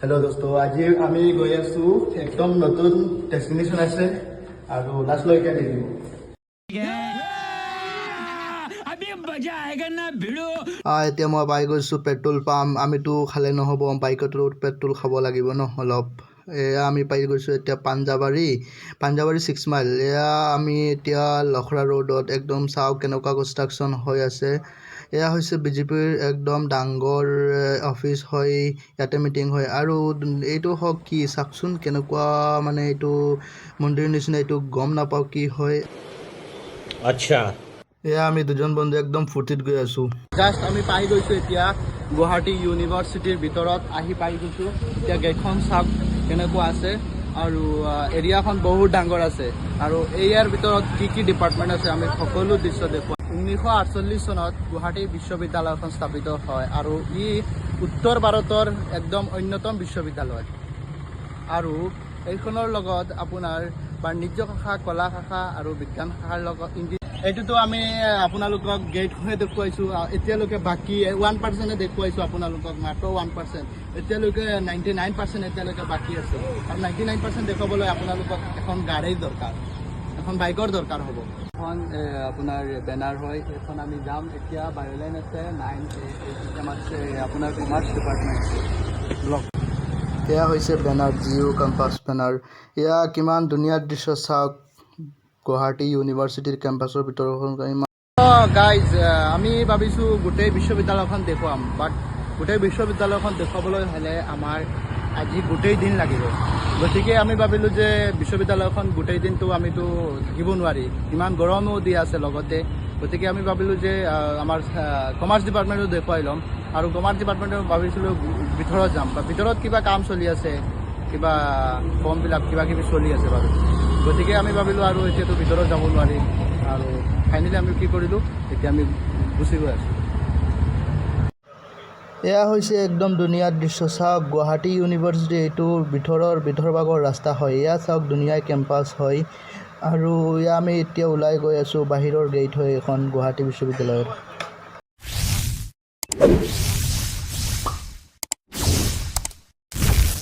Hello दोस्तों, आज আমি গৈ আছো একদম নতুন ডেস্টিনেশন আছে আৰু লাষ্ট লৈকে নিদিব। এতিয়া মই পাই গৈছোঁ পেট্ৰল পাম্প। আমিতো খালে নহ'ব, বাইকতো পেট্ৰল খাব লাগিব ন অলপ। এয়া আমি পাই গৈছোঁ এতিয়া পাঞ্জাবাৰী 6 মাইল। এয়া আমি এতিয়া লখৰা ৰোডত একদম চাওক কেনেকুৱা কনষ্ট্ৰাকশ্যন হৈ আছে। এয়া হৈছে বিজেপিৰ একদম ডাঙৰ অফিচ হয়, ইয়াতে মিটিং হয়। আৰু এইটো হওক কি চাওকচোন কেনেকুৱা মানে এইটো মন্দিৰ নিচিনা, এইটো গম নাপাওঁ কি হয়। আচ্ছা, এয়া আমি দুজন বন্ধু একদম ফূৰ্তিত গৈ আছোঁ। জাষ্ট আমি পাই গৈছোঁ এতিয়া গুৱাহাটী ইউনিভাৰ্চিটিৰ ভিতৰত আহি পাই গৈছোঁ। এতিয়া গেটখন চাওক কেনেকুৱা আছে আৰু এৰিয়াখন বহুত ডাঙৰ আছে। আৰু ইয়াৰ ভিতৰত কি ডিপাৰ্টমেণ্ট আছে আমি সকলো দৃশ্য দেখুৱাম। 1948 চনত গুৱাহাটী বিশ্ববিদ্যালয়খন স্থাপিত হয় আৰু ই উত্তৰ ভাৰতৰ একদম অন্যতম বিশ্ববিদ্যালয়। আৰু এইখনৰ লগত আপোনাৰ বাণিজ্য শাখা, কলা শাখা আৰু বিজ্ঞান শাখাৰ লগত এইটোতো আমি আপোনালোকক গেট হৈ দেখুৱাইছোঁ। এতিয়ালৈকে বাকী 1% দেখুৱাইছোঁ আপোনালোকক, মাত্ৰ 1%। এতিয়ালৈকে 99% এতিয়ালৈকে বাকী আছে। আৰু 99% দেখুৱাবলৈ আপোনালোকক এখন গাড়ীৰ দৰকাৰ, এখন বাইকৰ দৰকাৰ হ'ব। এখন আপোনাৰ বেনাৰ হয়, এইখন আমি যাম এতিয়া। বায়'লাইন আছে 9 আছে আপোনাৰ কমাৰ্চ ডিপাৰ্টমেণ্ট ব্লক। এয়া হৈছে বেনাৰ, জিঅ' কেম্পাছ বেনাৰ। এয়া কিমান ধুনীয়া দৃশ্য চাওক, গুৱাহাটী ইউনিভাৰ্চিটিৰ কেম্পাছৰ ভিতৰখন। গাইজ আমি ভাবিছোঁ গোটেই বিশ্ববিদ্যালয়খন দেখুৱাম, বাট গোটেই বিশ্ববিদ্যালয়খন দেখুৱাবলৈ হ'লে আমাৰ আজি গোটেই দিন লাগিব। গতিকে আমি ভাবিলোঁ যে বিশ্ববিদ্যালয়খন গোটেই দিনটো আমিতো থাকিব নোৱাৰি, ইমান গৰমো দি আছে লগতে। গতিকে আমি ভাবিলোঁ যে আমাৰ কমাৰ্চ ডিপাৰ্টমেণ্টো দেখুৱাই ল'ম। আৰু কমাৰ্চ ডিপাৰ্টমেণ্টত ভাবিছিলোঁ ভিতৰত যাম, বা ভিতৰত কিবা কাম চলি আছে, কিবা ফৰ্মবিলাক কিবা কিবি চলি আছে বাৰু। গতিকে আমি ভাবিলোঁ আৰু এতিয়াতো ভিতৰত যাব নোৱাৰি। আৰু ফাইনেলি আমি কি কৰিলোঁ, এতিয়া আমি গুচি গৈ আছোঁ। এয়া হৈছে একদম ধুনীয়া দৃশ্য চাওক, গুৱাহাটী ইউনিভাৰ্চিটি এইটো ভিতৰ ভাগৰ ৰাস্তা হয়। এয়া চাওক ধুনীয়া কেম্পাছ হয়। আৰু এয়া আমি এতিয়া ওলাই গৈ আছোঁ, বাহিৰৰ গেট হয় এখন গুৱাহাটী বিশ্ববিদ্যালয়ৰ।